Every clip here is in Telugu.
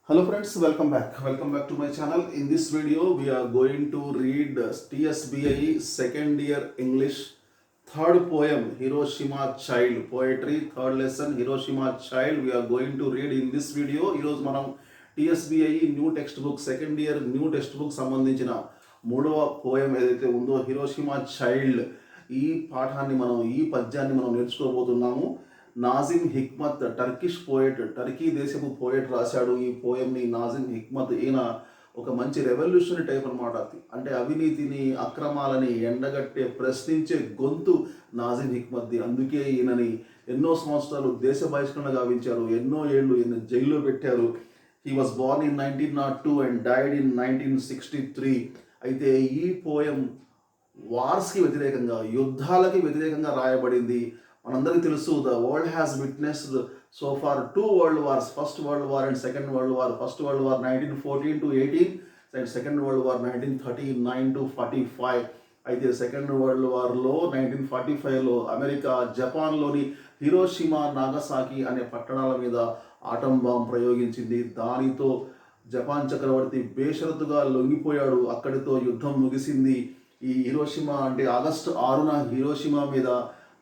Hello friends, welcome back. Welcome back to my channel. In this video, we are going to read TSBIE second year English third poem, Hiroshima Child. Poetry, third lesson, Hiroshima Child. We are going to read in this video. ఈరోజు మనం TSBIE new text book second year new text book సంబంధించిన మూడవ పోయం ఏదైతే ఉందో హిరోషిమా చైల్డ్, ఈ పాఠాన్ని మనం ఈ పద్యాన్ని మనం నేర్చుకోబోతున్నాము. Nazim Hikmat Turkish poet, Turkey దేశపు పోయెట్ రాశాడు ఈ పోయంని. నాజిమ్ హిక్మత్ ఈయన ఒక మంచి రెవల్యూషనరీ టైప్ అనమాట. అంటే అవినీతిని అక్రమాలని ఎండగట్టే ప్రశ్నించే గొంతు నాజిమ్ హిక్మత్ది. అందుకే ఈయనని ఎన్నో సంవత్సరాలు దేశ బహిష్కరణ గావించారు, ఎన్నో ఏళ్ళు ఈయన జైల్లో పెట్టారు. He was Born in 1902 and died in 1963. అయితే ఈ పోయం వార్స్కి వ్యతిరేకంగా, యుద్ధాలకి వ్యతిరేకంగా రాయబడింది. మనందరికీ తెలుసు, the world has witnessed so far 2 world wars, first world war and second world war. First world war 1914 to 18 and second world war 1939 to 45. అయితే సెకండ్ వరల్డ్ వార్లో 1945లో అమెరికా జపాన్లోని హిరోషిమా నాగసాకి అనే పట్టణాల మీద ఆటం బాంబ్ ప్రయోగించింది. దానితో జపాన్ చక్రవర్తి బేషరతుగా లొంగిపోయాడు. అక్కడితో యుద్ధం ముగిసింది. ఈ హిరోషిమా అంటే ఆగస్టు 6న హిరోషిమా మీద,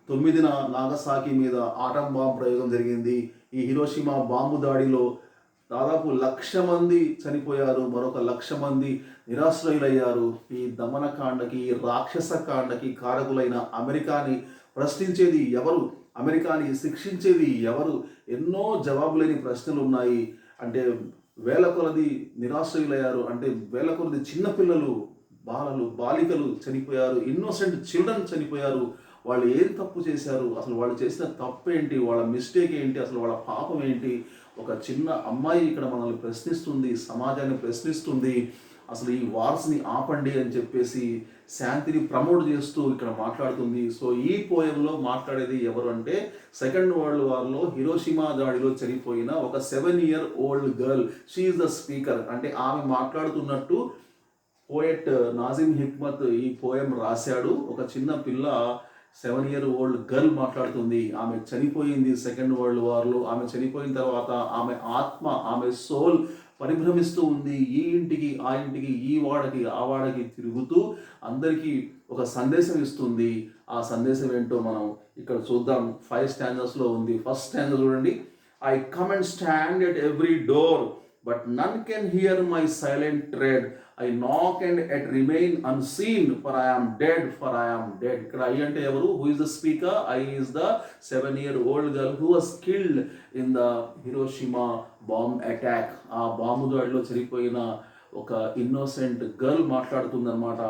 9న నాగసాకి మీద ఆటం బాంబ్ ప్రయోగం జరిగింది. ఈ హిరోషిమా బాంబు దాడిలో దాదాపు 1,00,000 మంది చనిపోయారు, మరొక 1,00,000 మంది నిరాశ్రయులయ్యారు. ఈ దమనకాండకి, రాక్షస కాండకి కారకులైన అమెరికాని ప్రశ్నించేది ఎవరు, అమెరికాని శిక్షించేది ఎవరు? ఎన్నో జవాబులేని ప్రశ్నలు ఉన్నాయి. అంటే వేల కొలది నిరాశ్రయులయ్యారు, అంటే వేల కొలది చిన్నపిల్లలు, బాలికలు చనిపోయారు, ఇన్నోసెంట్ చిల్డ్రన్ చనిపోయారు. వాళ్ళు ఏం తప్పు చేశారు, అసలు వాళ్ళు చేసిన తప్పు ఏంటి, వాళ్ళ మిస్టేక్ ఏంటి, అసలు వాళ్ళ పాపం ఏంటి? ఒక చిన్న అమ్మాయి ఇక్కడ మనల్ని ప్రశ్నిస్తుంది, సమాజాన్ని ప్రశ్నిస్తుంది. అసలు ఈ వార్స్ని ఆపండి అని చెప్పేసి శాంతిని ప్రమోట్ చేస్తూ ఇక్కడ మాట్లాడుతుంది. సో ఈ పోయంలో మాట్లాడేది ఎవరు అంటే, సెకండ్ వరల్డ్ వార్లో హిరోషిమా దాడిలో చనిపోయిన ఒక 7-year-old girl. She is the speaker. అంటే ఆమె మాట్లాడుతున్నట్టు పోయెట్ నాజిమ్ హిక్మత్ ఈ పోయం రాశాడు. ఒక చిన్న పిల్ల, 7-year-old గర్ల్ మాట్లాడుతుంది. ఆమె చనిపోయింది సెకండ్ వరల్డ్ వార్లో. ఆమె చనిపోయిన తర్వాత ఆమె ఆత్మ, ఆమె సోల్ పరిభ్రమిస్తూ ఉంది. ఈ ఇంటికి ఆ ఇంటికి, ఈ వాడకి ఆ వాడకి తిరుగుతూ అందరికీ ఒక సందేశం ఇస్తుంది. ఆ సందేశం ఏంటో మనం ఇక్కడ చూద్దాం. 5 stanzasలో ఉంది. ఫస్ట్ స్టాంజా చూడండి. I come and stand at every door but none can hear my silent tread. I knock and yet remain unseen, for I am dead, for I am dead. ఇక్కడ I అంటే ఎవరు? Who is the speaker? I is the 7-year-old girl who was killed in the Hiroshima bomb attack. ఆ బాంబు దాడిలో చనిపోయిన ఒక ఇన్నోసెంట్ గర్ల్ మాట్లాడుతుందన్నమాట.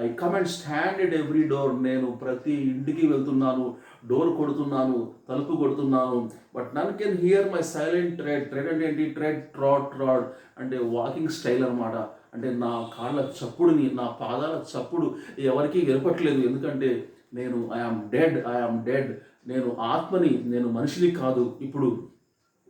I come and stand at every door. నేను ప్రతి ఇంటికి వెళ్తున్నాను, డోర్ కొడుతున్నాను, తలుపు కొడుతున్నాను. But none can hear my silent tread. Tread అంటే ఏంటి? ట్రెడ్, ట్రాడ్ అంటే వాకింగ్ స్టైల్ అనమాట. అంటే నా కాళ్ళ చప్పుడుని, నా పాదాల చప్పుడు ఎవరికీ వినపట్లేదు. ఎందుకంటే నేను ఐఆమ్ డెడ్. నేను ఆత్మని, నేను మనిషిని కాదు. ఇప్పుడు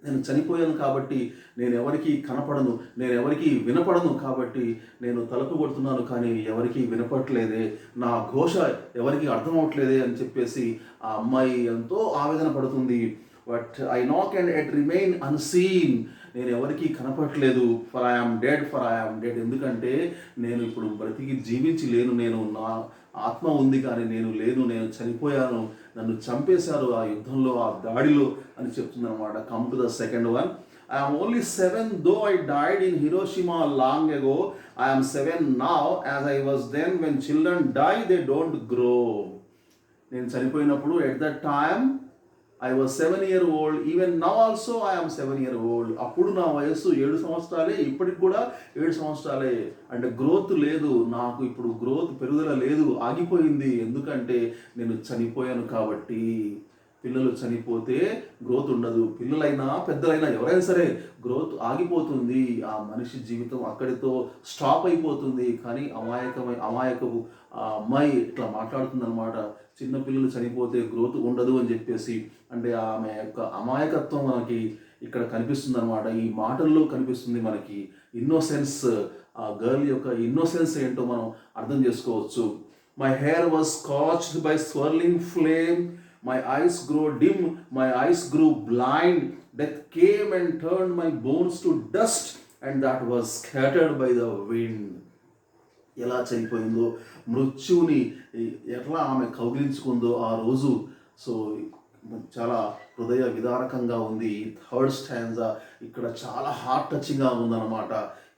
నేను చనిపోయాను కాబట్టి నేను ఎవరికి కనపడను, నేను ఎవరికి వినపడను. కాబట్టి నేను తలుపు కొడుతున్నాను కానీ ఎవరికి వినపట్లేదే, నా ఘోష ఎవరికి అర్థం అవట్లేదే అని చెప్పేసి ఆ అమ్మాయి ఎంతో ఆవేదన పడుతుంది. But I knock and yet remain unseen. నేను ఎవరికి కనపట్లేదు. For I am dead. ఎందుకంటే నేను ఇప్పుడు బ్రతికి జీవించి లేను. నేను, నా ఆత్మ ఉంది కానీ నేను లేను, నేను చనిపోయాను, నన్ను చంపేశారు ఆ యుద్ధంలో, ఆ దాడిలో అని చెప్తుందన్నమాట. Come to the second one. I am only 7 though I died in Hiroshima long ago. I am 7 now as I was then. When children die they don't grow. నేను చనిపోయినప్పుడు at that time I was 7-year-old. Even now also I am 7-year-old. అప్పుడు నా వయస్సు 7 సంవత్సరాలే, ఇప్పటికి కూడా 7 సంవత్సరాలే. అంటే గ్రోత్ లేదు నాకు, ఇప్పుడు గ్రోత్ పెరుగుదల లేదు, ఆగిపోయింది. ఎందుకంటే నేను చనిపోయాను కాబట్టి. పిల్లలు చనిపోతే గ్రోత్ ఉండదు. పిల్లలైనా పెద్దలైనా ఎవరైనా సరే గ్రోత్ ఆగిపోతుంది. ఆ మనిషి జీవితం అక్కడితో స్టాప్ అయిపోతుంది. కానీ అమాయకపు ఆ అమ్మాయి ఇట్లా మాట్లాడుతుందన్నమాట. చిన్నపిల్లలు చనిపోతే గ్రోత్ ఉండదు అని చెప్పేసి. అంటే ఆమె యొక్క అమాయకత్వం మనకి ఇక్కడ కనిపిస్తుంది అనమాట. ఈ మాటల్లో కనిపిస్తుంది మనకి ఇన్నోసెన్స్. ఆ గర్ల్ యొక్క ఇన్నోసెన్స్ ఏంటో మనం అర్థం చేసుకోవచ్చు. My hair was scorched by swirling flame. My eyes grew dim, my eyes grew blind. Death came and turned my bones to dust. And that was scattered by the wind. ఎలా చనిపోయిందో, మృత్యువుని ఎట్లా ఆమె కౌగిలించుకుందో ఆ రోజు. సో చాలా హృదయ విదారకంగా ఉంది ఈ థర్డ్ స్టాంజా. ఇక్కడ చాలా హార్ట్ టచింగ్గా ఉందన్నమాట.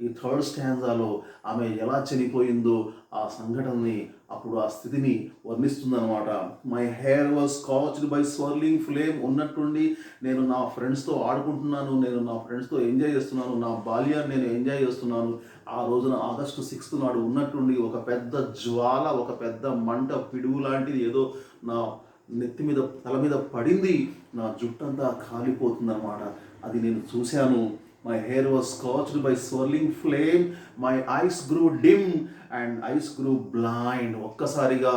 ఈ థర్డ్ స్టాంజాలో ఆమె ఎలా చనిపోయిందో ఆ సంఘటనని, అప్పుడు ఆ స్థితిని వర్ణిస్తుందన్నమాట. My hair was scorched by swirling flame. ఉన్నట్టుండి నేను నా ఫ్రెండ్స్తో ఆడుకుంటున్నాను, నేను నా ఫ్రెండ్స్తో ఎంజాయ్ చేస్తున్నాను, నా బాల్యాన్ని నేను ఎంజాయ్ చేస్తున్నాను. ఆ రోజున August 6th నాడు ఉన్నట్టుండి ఒక పెద్ద జ్వాల, ఒక పెద్ద మంట, పిడుగు లాంటిది ఏదో నా నెత్తి మీద, తల మీద పడింది. నా జుట్టంతా కాలిపోతుందన్నమాట. అది నేను చూశాను. My hair was scorched by swirling flame, my eyes grew dim and eyes grew blind. ఒక్కసారిగా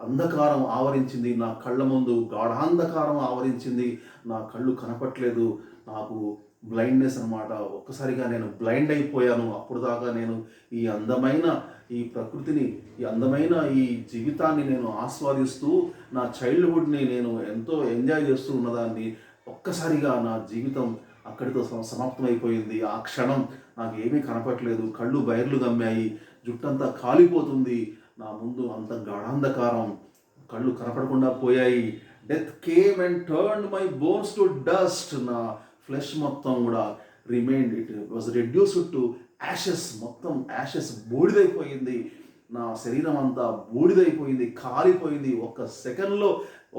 అంధకారం ఆవరించింది నా కళ్ళ ముందు, గాఢాంధకారం ఆవరించింది. నా కళ్ళు కనపట్లేదు, నాకు బ్లైండ్నెస్ అనమాట. ఒక్కసారిగా నేను బ్లైండ్ అయిపోయాను. అప్పుడు దాకా నేను ఈ అందమైన ఈ ప్రకృతిని, ఈ అందమైన ఈ జీవితాన్ని నేను ఆస్వాదిస్తూ, నా చైల్డ్హుడ్ని నేను ఎంతో ఎంజాయ్ చేస్తూ ఉన్నదాన్ని, ఒక్కసారిగా నా జీవితం అక్కడితో సమాప్తమైపోయింది. ఆ క్షణం నాకు ఏమీ కనపట్లేదు, కళ్ళు బైర్లు గమ్మాయి, జుట్టంతా కాలిపోతుంది. నా ముందు అంత గాఢాంధకారం, కళ్ళు కనపడకుండా పోయాయి. Death came and turned my bones to dust. నా ఫ్లెష్ మొత్తం కూడా remained, it was reduced to ashes. మొత్తం యాషెస్, బూడిదైపోయింది. నా శరీరం అంతా బూడిదైపోయింది, కాలిపోయింది.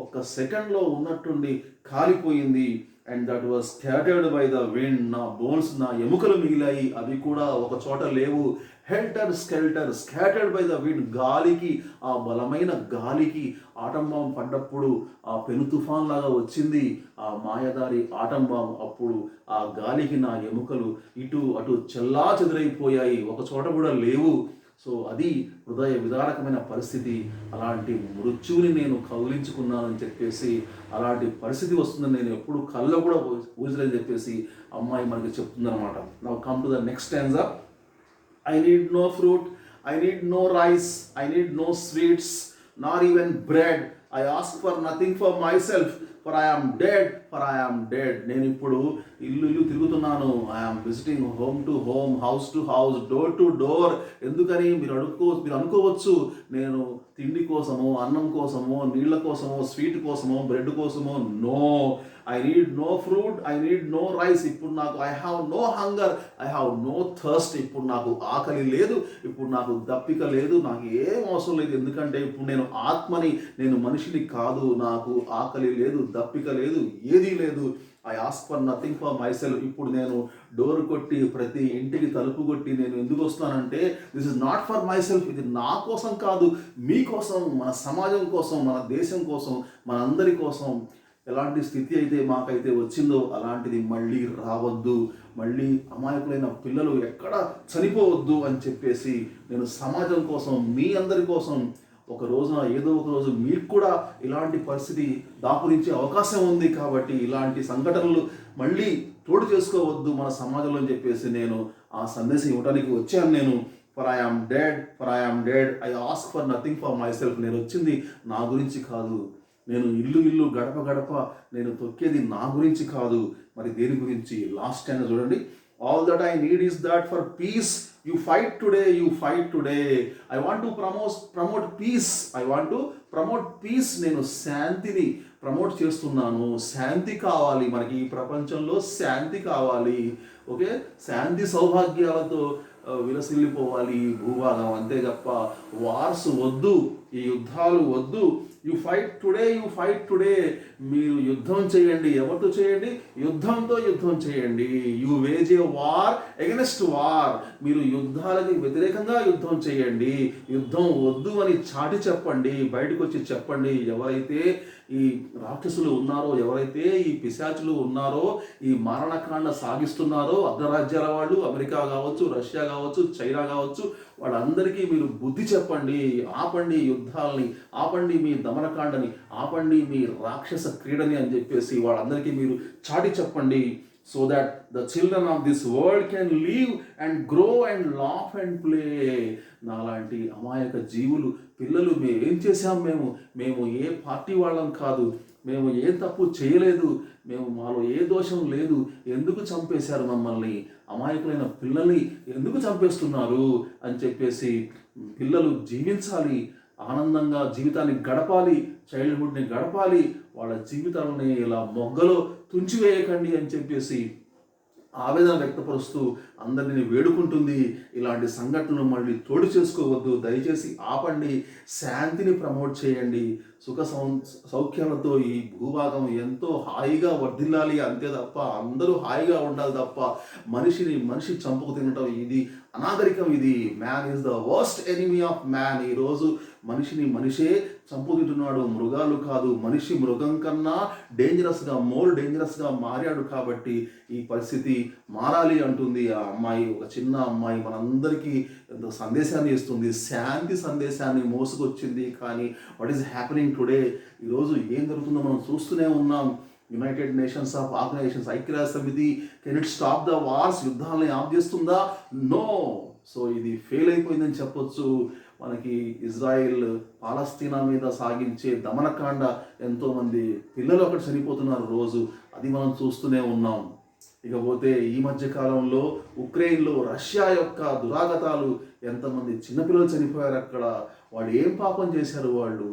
ఒక్క సెకండ్లో ఉన్నట్టుండి కాలిపోయింది. And that was scattered by the wind. నా బోన్స్, నా ఎముకలు మిగిలాయి, అవి కూడా ఒక చోట లేవు. Helter skelter, scattered by the wind. గాలికి, ఆ బలమైన గాలికి ఆటం బాంబ్ పడ్డప్పుడు ఆ పెను తుఫాన్ లాగా వచ్చింది ఆ మాయదారి ఆటం బాంబ్. అప్పుడు ఆ గాలికి నా ఎముకలు ఇటు అటు చెల్లా చెదురైపోయాయి, ఒక చోట కూడా లేవు. సో అది హృదయ విదారకమైన పరిస్థితి. అలాంటి మృత్యువుని నేను కౌలించుకున్నానని చెప్పేసి, అలాంటి పరిస్థితి వస్తుందని నేను ఎప్పుడు కళ్ళలో కూడా ఊహించలేదని చెప్పేసి అమ్మాయి మనకి చెప్తుందన్నమాట. Now come to the next stanza. I need no fruit, I need no rice, I need no sweets, nor even bread. I ask for nothing for myself, for I am dead, for I am dead. నేను ఇప్పుడు ఇల్లు తిరుగుతున్నాను. I am visiting home to home, house to house, door to door. ఎందుకని మీరు అనుకోవచ్చు, నేను తిండి కోసమో, అన్నం కోసమో, నీళ్ళ కోసమో, స్వీట్ కోసమో, బ్రెడ్ కోసమో. No, I need no fruit, I need no rice. ఇప్పుడు నాకు I have no hunger, I have no thirst. ఇప్పుడు నాకు ఆకలి లేదు, ఇప్పుడు నాకు దప్పిక లేదు, నాకు ఏం అవసరం లేదు. ఎందుకంటే ఇప్పుడు నేను ఆత్మని, నేను మనిషిని కాదు. నాకు ఆకలి లేదు, దప్పిక లేదు, ఏదీ లేదు. I ask for nothing for my self. ఇప్పుడు నేను డోర్ కొట్టి, ప్రతి ఇంటికి తలుపు కొట్టి నేను ఎందుకు వస్తానంటే, this is not for my self. ఇది నా కోసం కాదు, మీకోసం, మన సమాజం కోసం, మన దేశం కోసం, మన అందరి కోసం. ఎలాంటి స్థితి అయితే మాకైతే వచ్చిందో అలాంటిది మళ్ళీ రావద్దు, మళ్ళీ అమాయకులైన పిల్లలు ఎక్కడ చనిపోవద్దు అని చెప్పేసి నేను సమాజం కోసం, మీ అందరి కోసం, ఒక రోజున ఏదో ఒక రోజు మీకు కూడా ఇలాంటి పరిస్థితి దాపురించే అవకాశం ఉంది. కాబట్టి ఇలాంటి సంఘటనలు మళ్ళీ తోడు చేసుకోవద్దు మన సమాజంలో అని చెప్పేసి నేను ఆ సందేశం ఇవ్వడానికి వచ్చాను. నేను for I am dead, for I am dead, I ask for nothing for myself. నేను వచ్చింది నా గురించి కాదు, నేను ఇల్లు గడప గడప నేను తొక్కేది నా గురించి కాదు, మరి దేని గురించి? లాస్ట్ టైం చూడండి. All that I need is that for peace you fight today, you fight today. I want to promote peace, I want to promote peace. నేను శాంతిని ప్రమోట్ చేస్తున్నాను. శాంతి కావాలి మనకి, ఈ ప్రపంచంలో శాంతి కావాలి. ఓకే, శాంతి సౌభాగ్యాలతో విలసిల్లిపోవాలి ఈ భూభాగం, అంతే తప్ప వార్స్ వద్దు, ఈ యుద్ధాలు వద్దు. You fight today, you fight today. మీరు యుద్ధం చేయండి. ఎవరితో చేయండి? యుద్ధంతో యుద్ధం చేయండి. You wage a war against war. మీరు యుద్ధాలకి వ్యతిరేకంగా యుద్ధం చేయండి. యుద్ధం వద్దు అని చాటి చెప్పండి, బయటకు వచ్చి చెప్పండి. ఎవరైతే ఈ రాక్షసులు ఉన్నారో, ఎవరైతే ఈ పిశాచులు ఉన్నారో, ఈ మారణకాండ సాగిస్తున్నారో, అర్ధరాజ్యాల వాళ్ళు, అమెరికా కావచ్చు, రష్యా కావచ్చు, చైనా కావచ్చు, వాళ్ళందరికీ మీరు బుద్ధి చెప్పండి. ఆపండి యుద్ధాలని, ఆపండి మీ దమనకాండని, ఆపండి మీ రాక్షస క్రీడని అని చెప్పేసి వాళ్ళందరికీ మీరు చాటి చెప్పండి. So that the children of this world can leave and grow and laugh and play. నాలాంటి అమాయక జీవులు, పిల్లలు, మేము ఏం చేశాం? మేము ఏ పార్టీ వాళ్ళం కాదు. మేము ఏ తప్పు చేయలేదు, మాలో ఏ దోషం లేదు, ఎందుకు చంపేశారు మమ్మల్ని, అమాయకులైన పిల్లల్ని ఎందుకు చంపేస్తున్నారు అని చెప్పేసి, పిల్లలు జీవించాలి, ఆనందంగా జీవితాన్ని గడపాలి, చైల్డ్హుడ్ని గడపాలి, వాళ్ళ జీవితాలని ఇలా మొగ్గలో తుంచివేయకండి అని చెప్పేసి ఆవేదన వ్యక్తపరుస్తూ అందరినీ వేడుకుంటుంది. ఇలాంటి సంఘటనలు మళ్ళీ తోడు చేసుకోవద్దు, దయచేసి ఆపండి, శాంతిని ప్రమోట్ చేయండి, సుఖ సౌఖ్యాలతో ఈ భూభాగం ఎంతో హాయిగా వర్ధిల్లాలి అంతే తప్ప, అందరూ హాయిగా ఉండాలి తప్ప మనిషి చంపుకు తినటం ఇది అనాగరికం. ఇది man is the worst enemy of man. ఈరోజు మనిషే చంపుకుంటున్నాడు, మృగాలు కాదు. మనిషి మృగం కన్నా మోర్ డేంజరస్గా మారాడు. కాబట్టి ఈ పరిస్థితి మారాలి అంటుంది ఆ అమ్మాయి, ఒక చిన్న అమ్మాయి మనందరికీ ఎంతో సందేశాన్ని ఇస్తుంది, శాంతి సందేశాన్ని మోసుకొచ్చింది. కానీ వాట్ ఈస్ హ్యాపెనింగ్ టుడే, ఈరోజు ఏం జరుగుతుందో మనం చూస్తూనే ఉన్నాం. యునైటెడ్ నేషన్స్ ఆఫ్ ఆర్గనైజేషన్స్, ఐక్యరాజ్య సమితి, can it stop the wars, యుద్ధాలని ఆఫ్ చేస్తుందా? నో. సో ఇది ఫెయిల్ అయిపోయిందని చెప్పొచ్చు. మనకి ఇజ్రాయిల్ పాలస్తీనా మీద సాగించే దమనకాండ, ఎంతోమంది పిల్లలు అక్కడ చనిపోతున్నారు రోజు, అది మనం చూస్తూనే ఉన్నాం. ఇకపోతే ఈ మధ్య కాలంలో ఉక్రెయిన్లో రష్యా యొక్క దురాగతాలు, ఎంతమంది చిన్నపిల్లలు చనిపోయారు అక్కడ. వాళ్ళు ఏం పాపం చేశారు? వాళ్ళు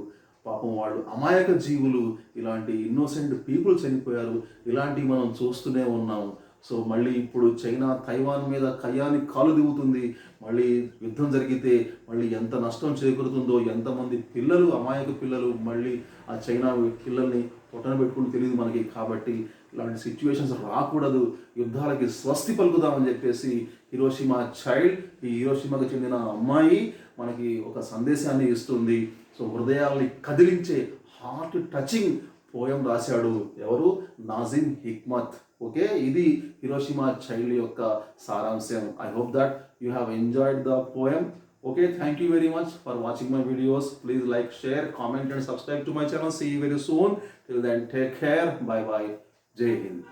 అమాయక జీవులు, ఇలాంటి ఇన్నోసెంట్ పీపుల్ చనిపోయారు. ఇలాంటివి మనం చూస్తూనే ఉన్నాం. సో మళ్ళీ ఇప్పుడు చైనా తైవాన్ మీద కయ్యానికి కాలు దిగుతుంది. మళ్ళీ యుద్ధం జరిగితే మళ్ళీ ఎంత నష్టం చేకూరుతుందో, ఎంతమంది పిల్లలు, అమాయక పిల్లలు మళ్ళీ ఆ చైనా పిల్లల్ని పొట్టన పెట్టుకుని తెలియదు మనకి. కాబట్టి ఇలాంటి సిచ్యువేషన్స్ రాకూడదు, యుద్ధాలకి స్వస్తి పలుకుదామని చెప్పేసి హిరోషిమా చైల్డ్, ఈ హిరోషిమాకి చెందిన అమ్మాయి మనకి ఒక సందేశాన్ని ఇస్తుంది. సో హృదయాల్ని కదిలించే హార్ట్ టచింగ్ పోయం రాశాడు ఎవరు? నాజిమ్ హిక్మత్. ఓకే, ఇది హిరోషిమా చైల్డ్ యొక్క సారాంశం. I hope that you have enjoyed the poem. Okay, thank you very much for watching my videos. Please like, share, comment and subscribe to my channel. See you very soon. Till then, take care. Bye bye. Jai Hind.